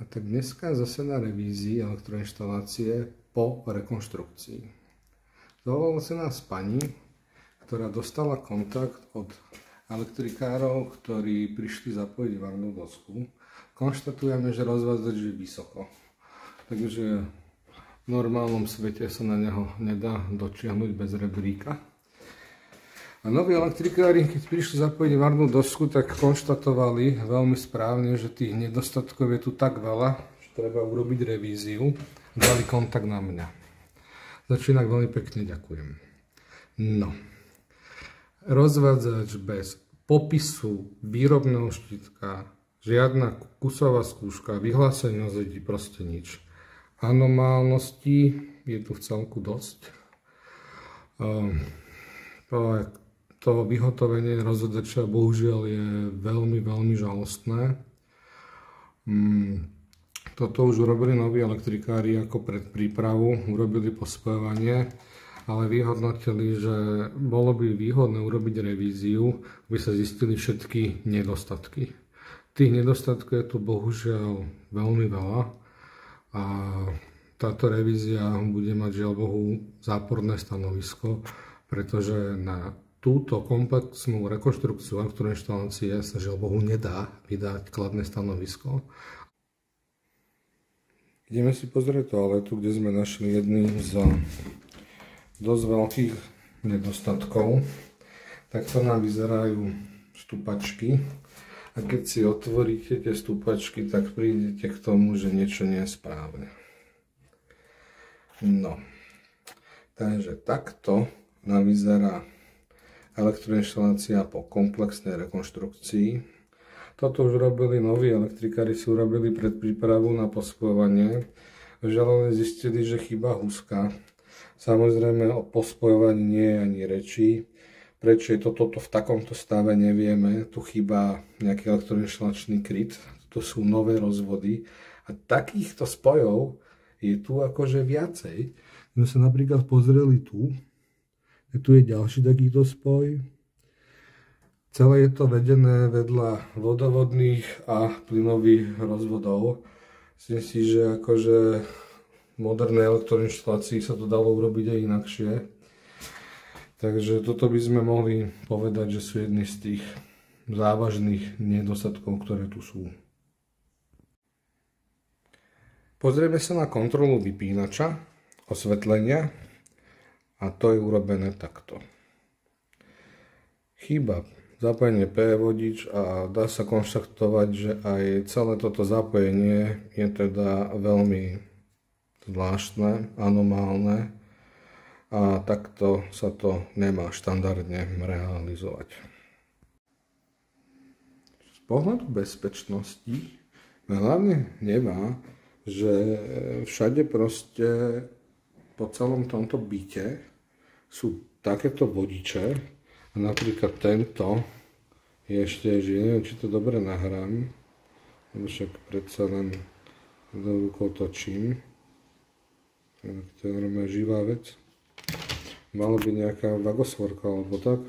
A tak dneska zase na revízii elektroinštalácie po rekonštrukcii. Zavolala si nás pani, ktorá dostala kontakt od elektrikárov, ktorí prišli zapojiť varnú dosku. Konštatujeme, že rozvádzač je vysoko. Takže v normálnom svete sa na neho nedá dočiahnuť bez rebríka. A noví elektrikári, keď prišli zapojiť varnú dosku, tak konštatovali veľmi správne, že tých nedostatkov je tu tak veľa, že treba urobiť revíziu. Dali kontakt na mňa. Za čo inak veľmi pekne ďakujem. No. Rozvádzač bez popisu výrobného štítka, žiadna kusová skúška, vyhlásenie o zeti, proste nič. Anomálností je tu v celku dosť. To vyhotovenie rozvádzača bohužiaľ je veľmi, veľmi žalostné. Toto už urobili noví elektrikári ako predprípravu, urobili pospojovanie, ale vyhodnotili, že bolo by výhodné urobiť revíziu, aby sa zistili všetky nedostatky. Tých nedostatkov je tu bohužiaľ veľmi veľa a táto revízia bude mať žiaľ Bohu záporné stanovisko, pretože na túto komplexnú rekonštrukciu elektroinštalácie sa žiaľ Bohu nedá vydať kladné stanovisko. Ideme si pozrieť toaletu, kde sme našli jedný z dosť veľkých nedostatkov. Takto nám vyzerajú stupačky a keď si otvoríte tie stupačky, tak prídete k tomu, že niečo nie je správne. No, takže takto nám vyzerá elektroinštalácia po komplexnej rekonštrukcii. Toto už robili noví elektrikári, si urobili predprípravu na pospojovanie. Žiaľ, zistili, že chýba huska. Samozrejme o pospojovaní nie je ani reči. Prečo je toto v takomto stave, nevieme. Tu chýba nejaký elektroinštalačný kryt. To sú nové rozvody. A takýchto spojov je tu akože viacej. My sa napríklad pozreli tu. Tu je ďalší takýto spoj. Celé je to vedené vedľa vodovodných a plynových rozvodov. Myslím si, že akože v modernej elektroinštalácii sa to dalo urobiť aj inakšie. Takže toto by sme mohli povedať, že sú jedny z tých závažných nedostatkov, ktoré tu sú. Pozrieme sa na kontrolu vypínača, osvetlenia. A to je urobené takto. Chýba zapojenie PE vodič a dá sa konštatovať, že aj celé toto zapojenie je teda veľmi zvláštne, anomálne a takto sa to nemá štandardne realizovať. Z pohľadu bezpečnosti hlavne nemá, že všade proste po celom tomto byte sú takéto vodiče a napríklad tento je ešte, že neviem, či to dobre nahrám, lebo však predsa len do rukou točím. To je normálne živá vec. Malo by nejaká vagosvorka alebo tak.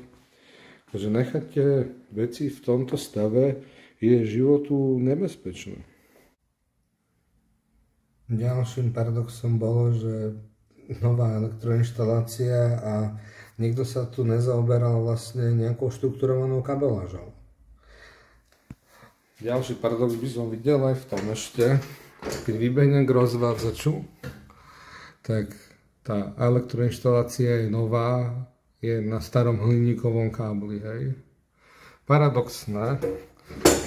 Takže necháte veci v tomto stave, je životu nebezpečné. Ďalším paradoxom bolo, že nová elektroinštalácia a nikto sa tu nezaoberal vlastne nejakou štrukturovanou kabelážou. Ďalší paradox by som videl aj v tom ešte, keď vybehnem k rozvádzaču, tak tá elektroinštalácia je nová, je na starom hliníkovom kábli, hej. Paradoxné,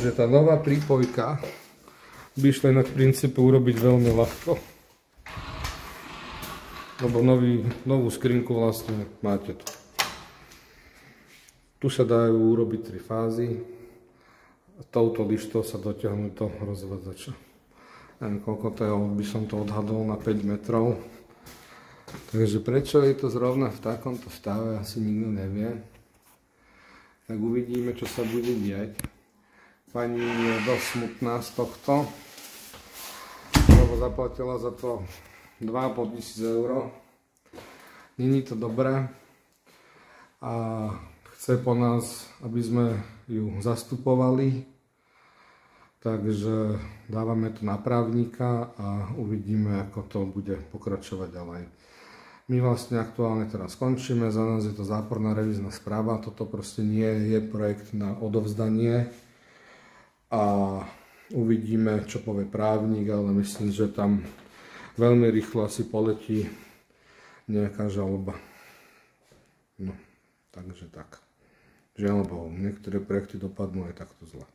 že tá nová prípojka by šla inak v princípe urobiť veľmi ľahko. Lebo novú skrinku vlastne máte tu. Tu sa dajú urobiť 3 fázy. Touto lištou sa dotiahnu do rozvádzača. Neviem, koľko to je, by som to odhadol na 5 metrov. Takže prečo je to zrovna v takomto stave, asi nikto nevie. Tak uvidíme, čo sa bude diať. Pani je dosť smutná z tohto, lebo zaplatila za to 2500 €. Není to dobré a chce po nás, aby sme ju zastupovali. Takže dávame to na právnika a uvidíme, ako to bude pokračovať ďalej. My vlastne aktuálne teraz skončíme, za nás je to záporná revízna správa, toto proste nie je projekt na odovzdanie a uvidíme, čo povie právnik, ale myslím, že tam veľmi rýchlo asi poletí nejaká žaloba. No, takže tak. Žiaľ Bohu, niektoré projekty dopadnú aj takto zle.